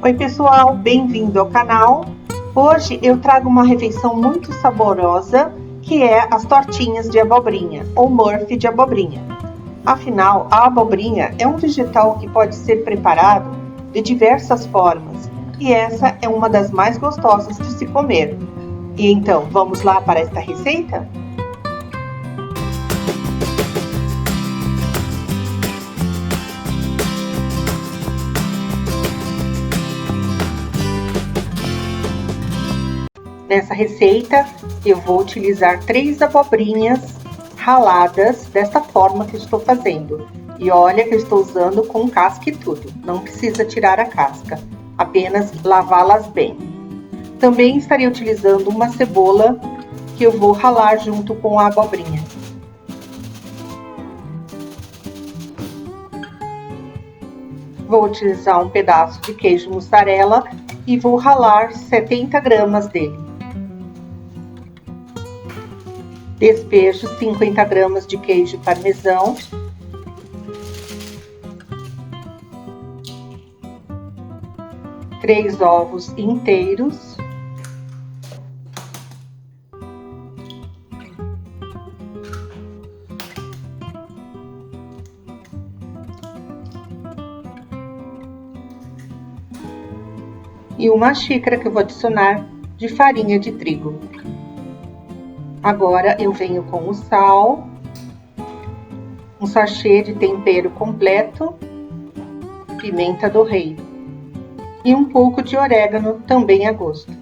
Oi pessoal, bem-vindo ao canal. Hoje eu trago uma refeição muito saborosa, que é as tortinhas de abobrinha, ou Murphy de abobrinha. Afinal, a abobrinha é um vegetal que pode ser preparado de diversas formas, e essa é uma das mais gostosas de se comer. E então, vamos lá para esta receita? Nessa receita, eu vou utilizar 3 abobrinhas raladas, desta forma que eu estou fazendo. E olha que eu estou usando com casca e tudo, não precisa tirar a casca, apenas lavá-las bem. Também estarei utilizando uma cebola que eu vou ralar junto com a abobrinha. Vou utilizar um pedaço de queijo mussarela e vou ralar 70 gramas dele. Despejo 50 gramas de queijo parmesão. Três ovos inteiros. E uma xícara que eu vou adicionar de farinha de trigo. Agora eu venho com o sal, um sachê de tempero completo, pimenta do reino e um pouco de orégano também a gosto.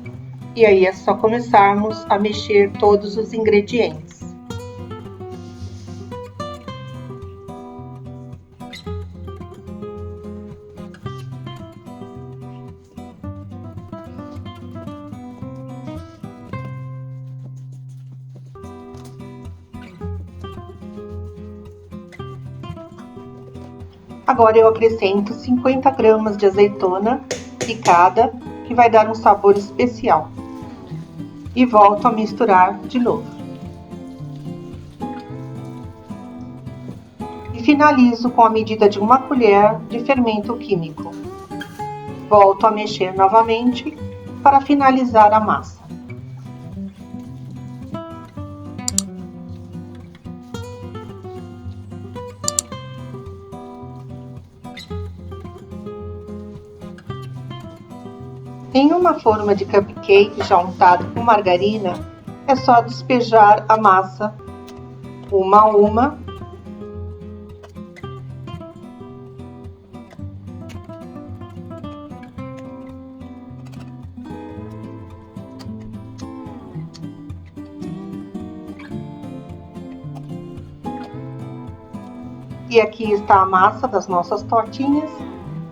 E aí é só começarmos a mexer todos os ingredientes. Agora eu acrescento 50 gramas de azeitona picada, que vai dar um sabor especial. E volto a misturar de novo. E finalizo com a medida de 1 colher de fermento químico. Volto a mexer novamente para finalizar a massa. Em uma forma de cupcake já untada com margarina, é só despejar a massa uma a uma. E aqui está a massa das nossas tortinhas,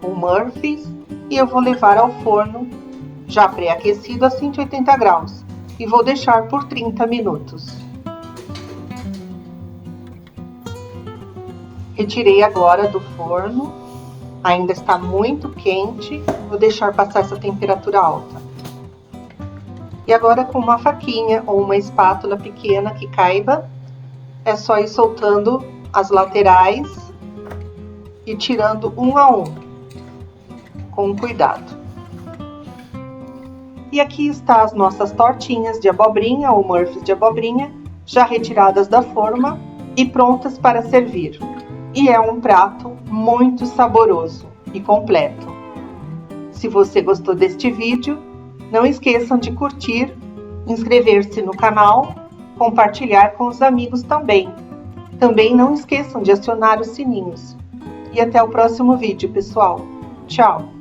o Murphy's, e eu vou levar ao forno já pré-aquecido a 180 graus e vou deixar por 30 minutos. Retirei agora do forno, ainda está muito quente, vou deixar passar essa temperatura alta. E agora com uma faquinha ou uma espátula pequena que caiba, é só ir soltando as laterais e tirando um a um, com cuidado. E aqui está as nossas tortinhas de abobrinha ou Murphy de abobrinha, já retiradas da forma e prontas para servir. E é um prato muito saboroso e completo. Se você gostou deste vídeo, não esqueçam de curtir, inscrever-se no canal, compartilhar com os amigos também. Também não esqueçam de acionar os sininhos. E até o próximo vídeo, pessoal. Tchau!